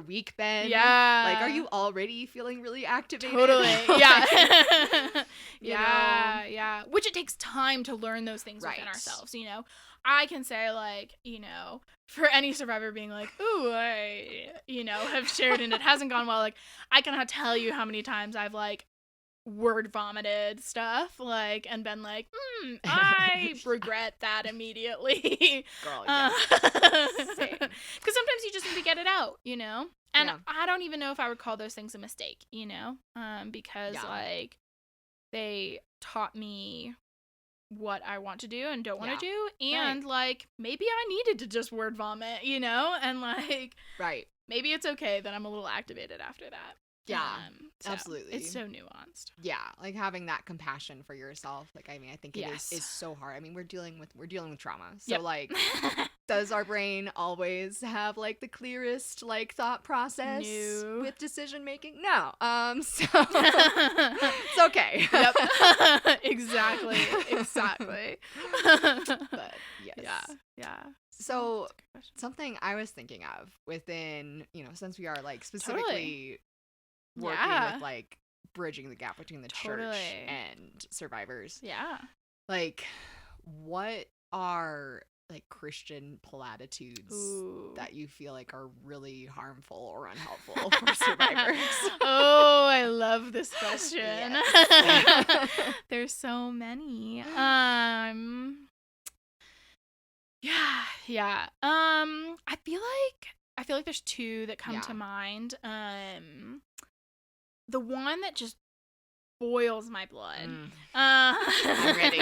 week been? Yeah. Like are you already feeling really activated? Totally. Yeah. Yeah. Yeah. Which it takes time to learn those things within ourselves, you know. I can say like, you know, for any survivor being like, ooh, I, you know, have shared and it hasn't gone well, like I cannot tell you how many times I've like word vomited stuff, like, and been like, I regret that immediately. Girl, yeah. Same. Because sometimes you just need to get it out, you know? And I don't even know if I would call those things a mistake, you know? Because, like, they taught me what I want to do and don't want to do. And, like, maybe I needed to just word vomit, you know? And, like, maybe it's okay that I'm a little activated after that. Yeah, so absolutely. It's so nuanced. Yeah, like having that compassion for yourself. Like, I mean, I think it is so hard. I mean, we're dealing with trauma. So, like, does our brain always have like the clearest like thought process with decision making? No. So it's okay. Yep. Exactly. But yes. Yeah. So something I was thinking of within, you know, since we are like specifically working with like bridging the gap between the church and survivors. Yeah. Like, what are like Christian platitudes that you feel like are really harmful or unhelpful for survivors? Oh, I love this question. There's so many. Yeah. I feel like there's two that come to mind. The one that just boils my blood. I'm ready.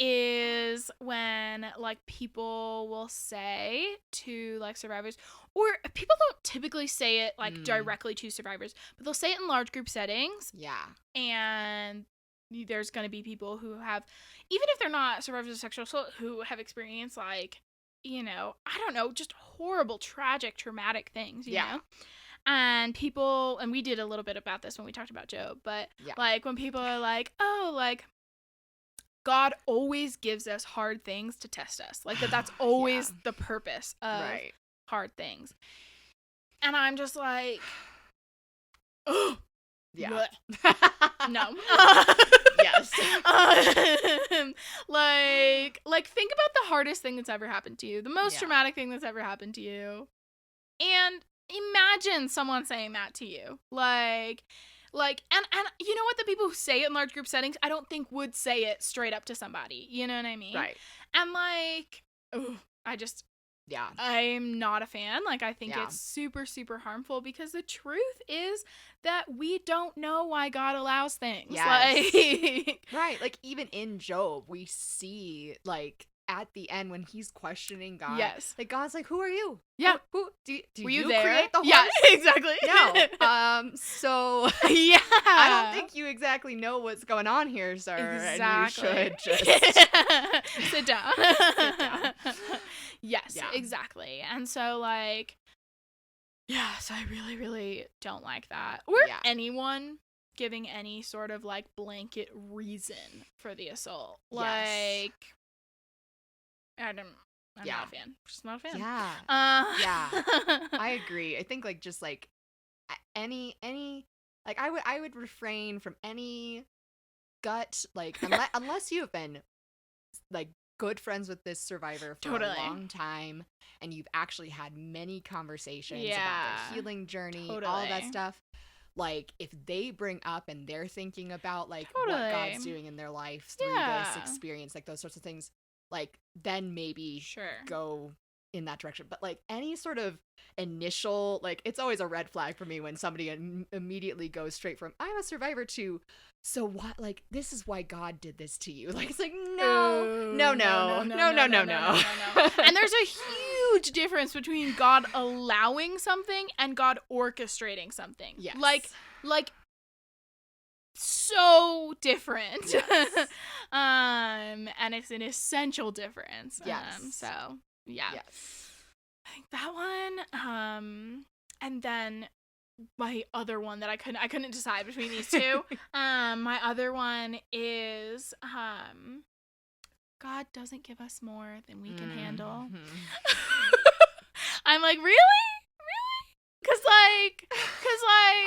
Is when like people will say to like survivors, or people don't typically say it like directly to survivors, but they'll say it in large group settings. Yeah. And there's going to be people who have, even if they're not survivors of sexual assault, who have experienced like, you know, I don't know, just horrible, tragic, traumatic things, you know? And people, and we did a little bit about this when we talked about Job, but like when people are like, oh, like God always gives us hard things to test us. Like that's always the purpose of hard things. And I'm just like, oh, no. Yes. Like think about the hardest thing that's ever happened to you, the most traumatic thing that's ever happened to you. And imagine someone saying that to you. Like and you know what, the people who say it in large group settings, I don't think would say it straight up to somebody. You know what I mean? Right. And like, I'm not a fan. Like, I think it's super, super harmful because the truth is that we don't know why God allows things. Yes. Like, right. Like, even in Job, we see, like, at the end when he's questioning God. Yes. Like, God's like, who are you? Yeah. Who do Were you there? create the horse? Yeah, exactly. No. So yeah. I don't think you exactly know what's going on here, sir. Exactly. And you should just sit down. Sit down. Yes, exactly. And so like, so I really, really don't like that. Or anyone giving any sort of like blanket reason for the assault. Like, I'm not a fan. Just not a fan. Yeah. I agree. I think like just like any like I would refrain from any gut, like unless you have been like good friends with this survivor for a long time and you've actually had many conversations about their healing journey, all of that stuff. Like, if they bring up and they're thinking about like what God's doing in their life through this experience, like those sorts of things, like then maybe go in that direction. But like any sort of initial, like, it's always a red flag for me when somebody immediately goes straight from I'm a survivor to, so what, like, this is why God did this to you. Like, it's like, no. And there's a huge difference between God allowing something and God orchestrating something. Yes. Like so different. Yes. And it's an essential difference. Yes. Yes. I think that one. And then my other one that I couldn't decide between these two. My other one is God doesn't give us more than we can handle. I'm like, really? Cause like,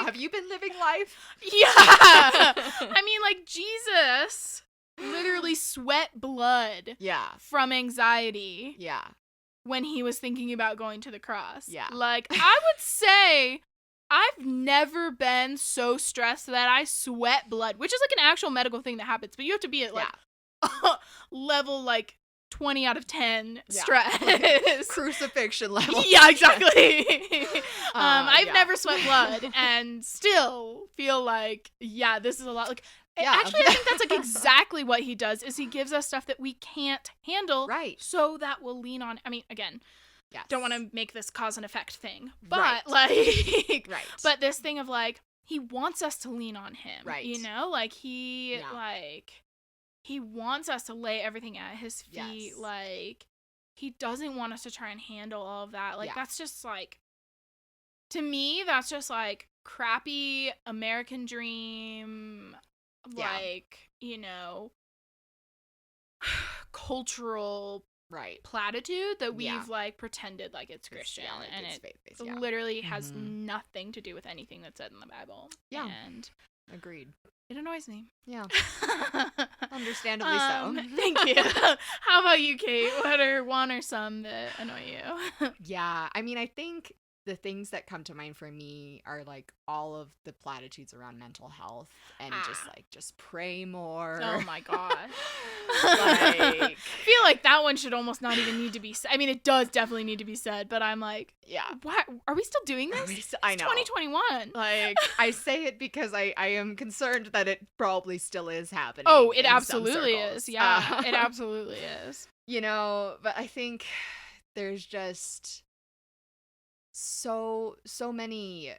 have you been living life? Yeah. I mean, like, Jesus literally sweat blood. Yeah. From anxiety. Yeah. When he was thinking about going to the cross. Yeah. Like, I would say I've never been so stressed that I sweat blood, which is like an actual medical thing that happens, but you have to be at like level like 20 out of 10 stress. Like, crucifixion level. Yeah, exactly. I've never sweat blood and still feel like, this is a lot. Like, actually, I think that's like exactly what he does is he gives us stuff that we can't handle. Right. So that we'll lean on. I mean, again, don't want to make this cause and effect thing, but right. but this thing of like, he wants us to lean on him. Right. You know, like he wants us to lay everything at his feet. Yes. Like, he doesn't want us to try and handle all of that. Like, that's just like, to me, that's just like crappy American dream, like, you know, cultural platitude that we've like pretended like it's Christian, like and it's it faith-based, literally has nothing to do with anything that's said in the Bible. Yeah. And agreed. it annoys me. Yeah. Understandably so. Thank you. How about you, Kate? What are one or some that annoy you? Yeah. I mean, I think the things that come to mind for me are like all of the platitudes around mental health and just pray more. Oh my god. Like, I feel like that one should almost not even need to be said. I mean, it does definitely need to be said, but I'm like, what? Are we still doing this? I know. 2021. Like, I say it because I am concerned that it probably still is happening. Oh, it absolutely is. Yeah, it absolutely is. You know, but I think there's just so many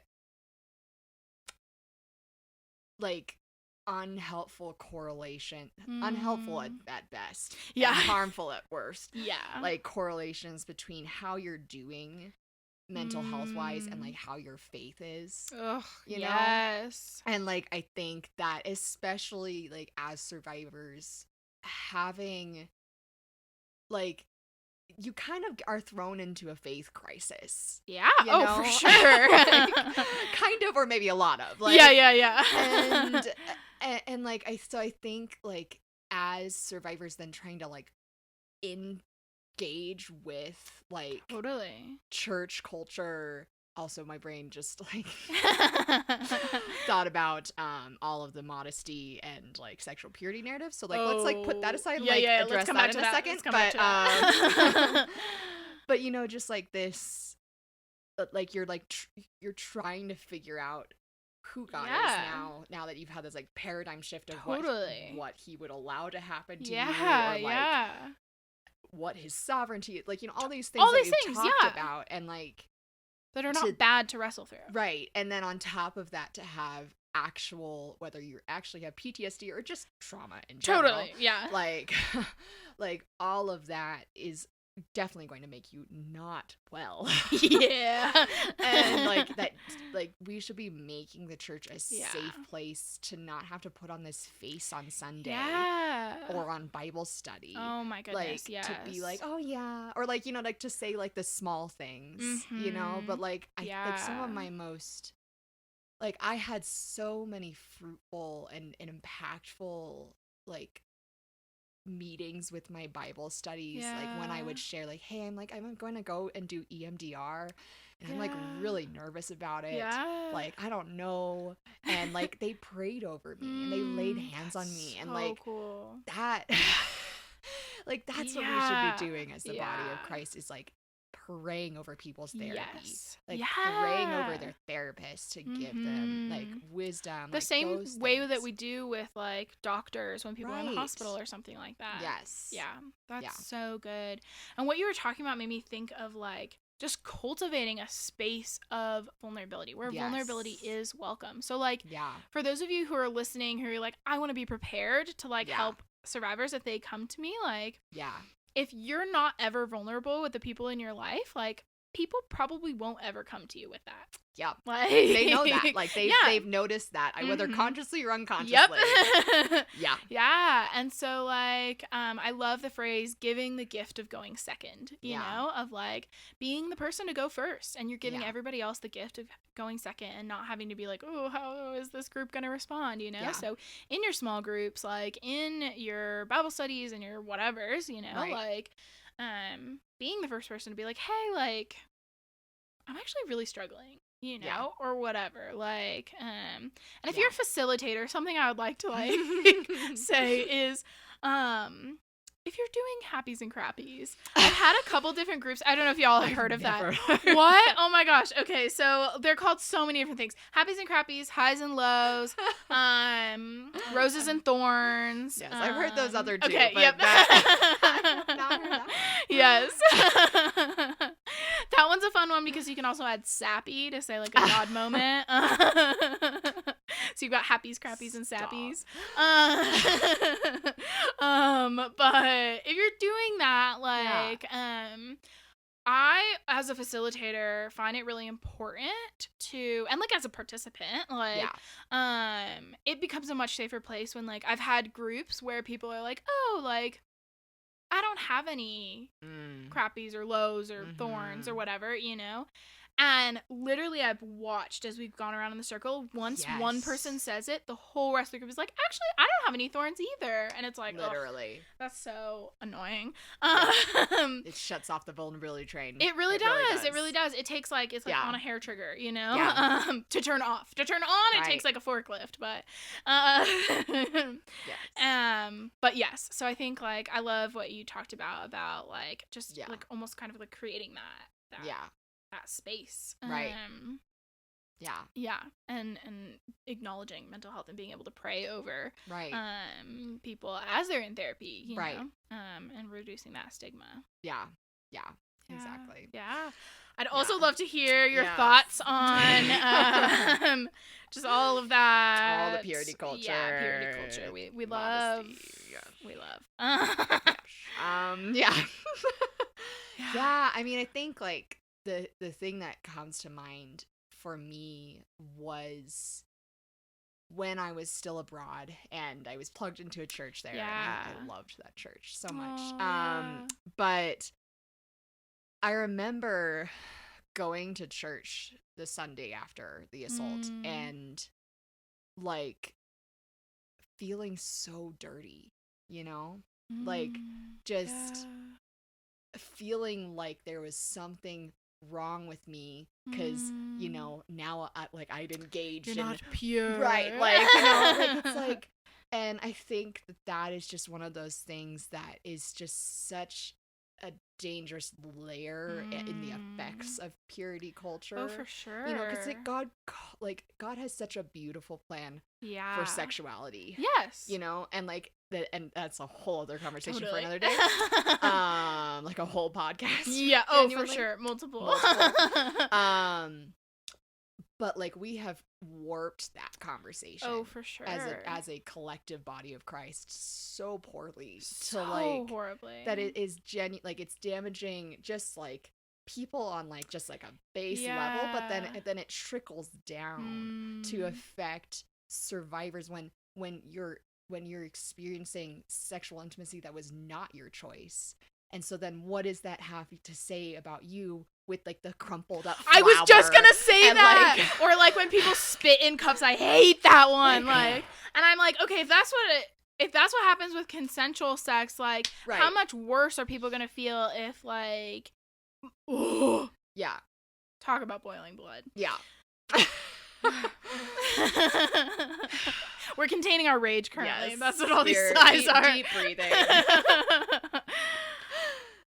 like unhelpful correlation, unhelpful at best, and harmful at worst. Like correlations between how you're doing mental health wise and like how your faith is. You know? And like I think that especially like as survivors, having like you kind of are thrown into a faith crisis. Yeah. You know? For sure. Like, kind of, or maybe a lot of. Like, yeah. And like I think like as survivors then trying to like engage with like church culture. Also, my brain just like thought about all of the modesty and like sexual purity narratives. So like let's like put that aside and address that in a second. But but you know, just like this, like you're trying to figure out who God is now that you've had this like paradigm shift of what he would allow to happen to you, or like what his sovereignty, like, you know, all these things that we've talked about, and like that are not bad to wrestle through. Right. And then on top of that, to have actual, whether you actually have PTSD or just trauma in general. Totally, yeah. Like, like all of that is definitely going to make you not well. Yeah. And like that, like we should be making the church a safe place to not have to put on this face on Sunday or on Bible study. Oh my goodness, like to be like, oh yeah, or like, you know, like to say like the small things, you know, but like I like some of my most, like I had so many fruitful and impactful like meetings with my Bible studies, like when I would share like, hey, I'm going to go and do EMDR and I'm like really nervous about it, like I don't know, and like they prayed over me and they laid hands on me, and like cool. That like that's what we should be doing as the body of Christ, is like praying over people's therapy, like praying over their therapist to give them like wisdom, the like, same way that we do with like doctors when people are in the hospital or something like that. That's so good. And what you were talking about made me think of like just cultivating a space of vulnerability where vulnerability is welcome. So like for those of you who are listening who are like, I want to be prepared to like help survivors if they come to me, like if you're not ever vulnerable with the people in your life, like people probably won't ever come to you with that. Yeah. Like, they know that. Like, they've noticed that, whether consciously or unconsciously. Yep. Yeah. Yeah. And so, like, I love the phrase giving the gift of going second, you know, of, like, being the person to go first. And you're giving everybody else the gift of going second and not having to be like, oh, how is this group going to respond, you know? Yeah. So, in your small groups, like, in your Bible studies and your whatevers, you know, like, being the first person to be like, hey, like, I'm actually really struggling, you know, or whatever. Like, and if you're a facilitator, something I would like to, like, say is, if you're doing happies and crappies, I've had a couple different groups. I don't know if y'all have heard of that. What? Oh my gosh. Okay, so they're called so many different things. Happies and crappies, highs and lows, roses and thorns. Yes, I've heard those other two. Okay, but yep. I've not heard that. Yes. That one's a fun one because you can also add sappy to say, like, a God moment. So you've got happies, crappies, and sappies. But if you're doing that, like, I, as a facilitator, find it really important to, and, like, as a participant, like, it becomes a much safer place when, like, I've had groups where people are like, oh, like, I don't have any crappies or lows or thorns or whatever, you know? And literally I've watched as we've gone around in the circle, once one person says it, the whole rest of the group is like, actually, I don't have any thorns either. And it's like, literally, that's so annoying. It shuts off the vulnerability train. It really does. It really does. It takes, like, it's like on a hair trigger, you know, to turn off. To turn on, it takes like a forklift, but, but yes. So I think, like, I love what you talked about, like, just like almost kind of like creating that space. Right. And acknowledging mental health and being able to pray over people as they're in therapy, you know, and reducing that stigma. Exactly. I'd also love to hear your thoughts on just all of that. All the purity culture. Yeah, purity culture. We love. We love. I mean, I think, like, the thing that comes to mind for me was when I was still abroad and I was plugged into a church there. And I loved that church so much. But I remember going to church the Sunday after the assault and, like, feeling so dirty, you know? Like, just feeling like there was something wrong with me because, you know, now I'd engaged. You're not pure. Right. Like, you know, like, it's like, and I think that is just one of those things that is just such a dangerous layer in the effects of purity culture. Oh, for sure. You know, because, like, God has such a beautiful plan for sexuality. Yes. You know, and, like, and that's a whole other conversation for another day. Like a whole podcast. Yeah. Oh, for sure. Multiple. But, like, we have warped that conversation. Oh, for sure. As a collective body of Christ so poorly. So horribly. That it is like, it's damaging just, like, people on, like, just, like, a base level, but then it trickles down to affect survivors when you're experiencing sexual intimacy that was not your choice. And so then what does that have to say about you with, like, the crumpled up flower? I was just gonna say that. Like, or, like, when people spit in cups, I hate that one. Like, and I'm like, okay, if that's what happens with consensual sex, like, how much worse are people gonna feel if, like, talk about boiling blood. We're containing our rage currently. Yes, that's what all these sighs are. Deep breathing.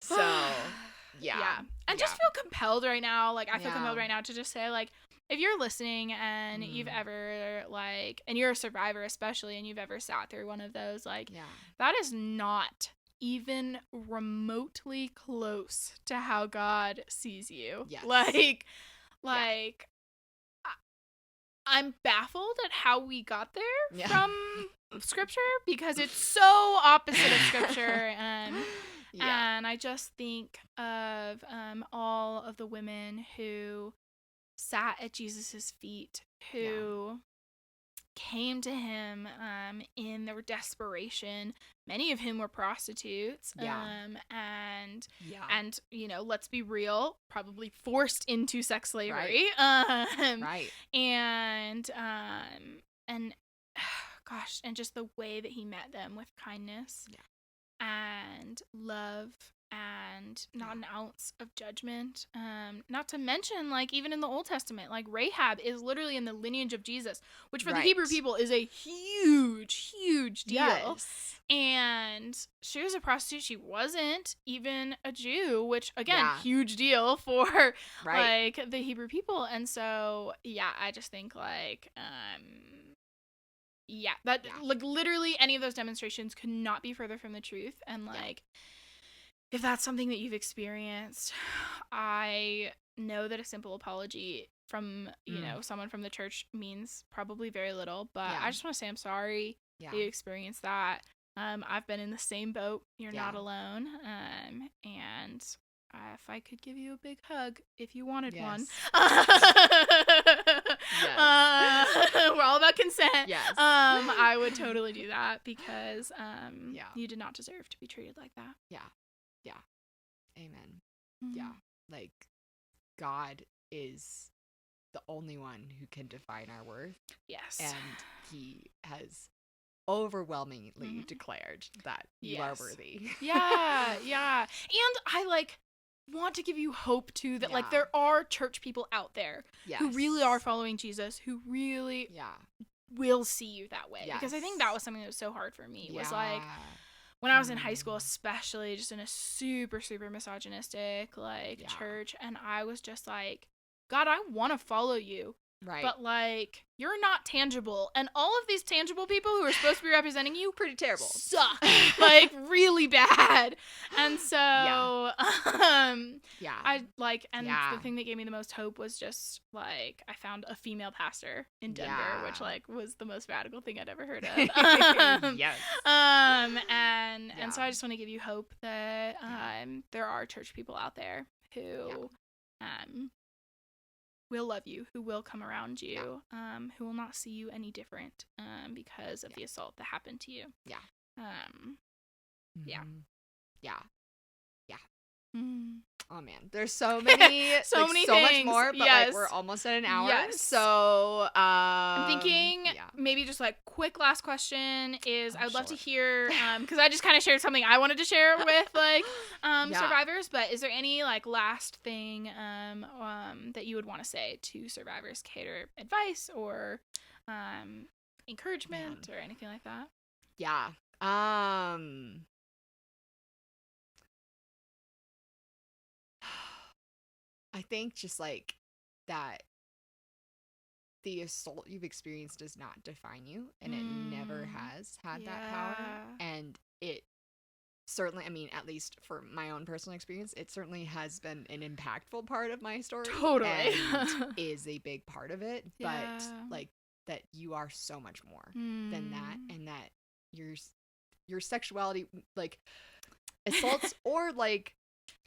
So, and just feel compelled right now. Like, I feel compelled right now to just say, like, if you're listening and you've ever, like, and you're a survivor especially, and you've ever sat through one of those, like, that is not even remotely close to how God sees you. Yes. Like, I'm baffled at how we got there from scripture, because it's so opposite of scripture, Yeah. And I just think of all of the women who sat at Jesus's feet, who came to him in their desperation. Many of whom were prostitutes. And you know, let's be real, probably forced into sex slavery. Right. And gosh, and just the way that he met them with kindness and love and not an ounce of judgment. Not to mention, like, even in the Old Testament, like, Rahab is literally in the lineage of Jesus, which for the Hebrew people is a huge, huge deal. Yes. And she was a prostitute. She wasn't even a Jew, which, again, huge deal for, like, the Hebrew people. And so, I just think, like, like, literally any of those demonstrations could not be further from the truth. And, like, if that's something that you've experienced, I know that a simple apology from, you know, someone from the church means probably very little, but I just want to say I'm sorry that you experienced that. I've been in the same boat. You're not alone. And if I could give you a big hug, if you wanted one. We're all about consent. Yes. I would totally do that because you did not deserve to be treated like that. Yeah. Amen. Yeah. Like, God is the only one who can define our worth. Yes. And he has overwhelmingly declared that you are worthy. Yeah. And I, like, want to give you hope too that like there are church people out there who really are following Jesus, who really will see you that way. Because I think that was something that was so hard for me. Was like when I was in high school, especially just in a super, super misogynistic like church, and I was just like, God, I want to follow you. Right. But, like, you're not tangible. And all of these tangible people who are supposed to be representing you, pretty terrible. Suck. Like, really bad. And so, I, like, and the thing that gave me the most hope was just, like, I found a female pastor in Denver, which, like, was the most radical thing I'd ever heard of. And so I just want to give you hope that there are church people out there who, will love you, who will come around you, who will not see you any different because of the assault that happened to you. Oh man, there's so many, so many so things. Much more, but like we're almost at an hour. So I'm thinking maybe just like quick last question is I would love to hear because I just kind of shared something I wanted to share with like survivors, but is there any like last thing that you would want to say to survivors, cater advice or encouragement or anything like that? I think just like that the assault you've experienced does not define you, and it never has had that power. And it certainly, I mean, at least for my own personal experience, it certainly has been an impactful part of my story. Totally. And is a big part of it. But like that you are so much more than that, and that your sexuality, like assaults or like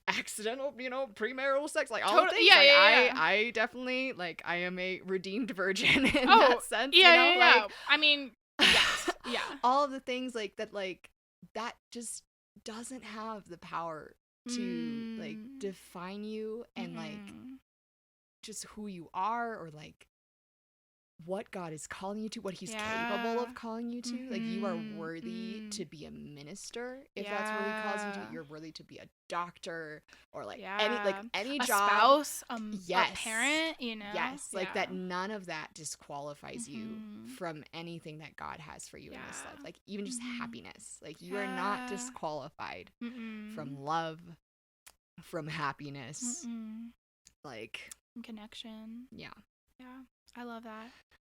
accidental, premarital sex, like all things. I definitely like I am a redeemed virgin in that sense. Like, I mean, yes, all of the things like that, like that just doesn't have the power to like define you and like just who you are or like what God is calling you to, what he's capable of calling you to. Like you are worthy to be a minister if that's where he calls you to. You're worthy to be a doctor or like any job, spouse, a parent, like that. None of that disqualifies you from anything that God has for you in this life. Like even just happiness. Like you are not disqualified from love, from happiness, like connection. Yeah. I love that.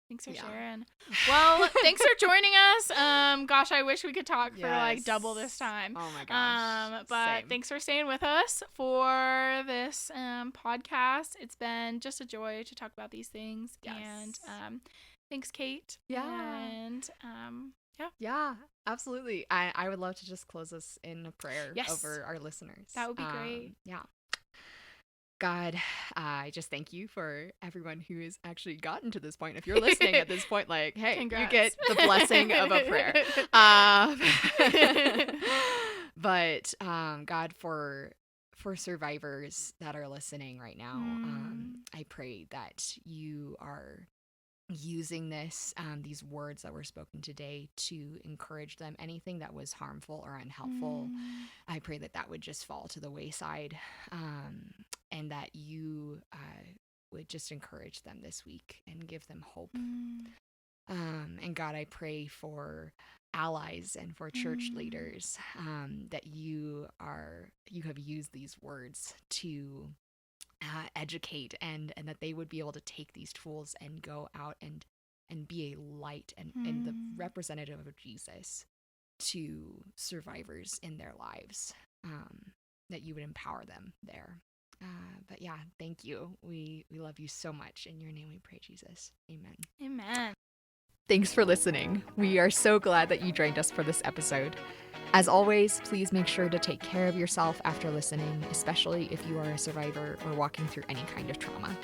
Thanks for sharing. Well, thanks for joining us. Gosh, I wish we could talk for like double this time. Oh my gosh. But thanks for staying with us for this podcast. It's been just a joy to talk about these things. And thanks, Kate. Yeah. And Yeah, absolutely. I would love to just close us in a prayer over our listeners. That would be great. Yeah. God, I just thank you for everyone who has actually gotten to this point. If you're listening at this point, like, hey, Congrats. You get the blessing of a prayer. But God, for survivors that are listening right now, I pray that you are using these words that were spoken today to encourage them. Anything that was harmful or unhelpful, I pray that would just fall to the wayside, and that you would just encourage them this week and give them hope. And God, I pray for allies and for church leaders, that you have used these words to educate, and that they would be able to take these tools and go out and be a light and the representative of Jesus to survivors in their lives, that you would empower them there. But yeah, thank you. We love you so much. In your name we pray, Jesus. Amen. Amen. Thanks for listening. We are so glad that you joined us for this episode. As always, please make sure to take care of yourself after listening, especially if you are a survivor or walking through any kind of trauma.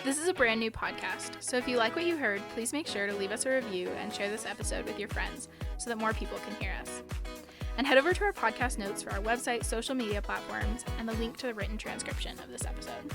This is a brand new podcast, so if you like what you heard, please make sure to leave us a review and share this episode with your friends so that more people can hear us. And head over to our podcast notes for our website, social media platforms, and the link to the written transcription of this episode.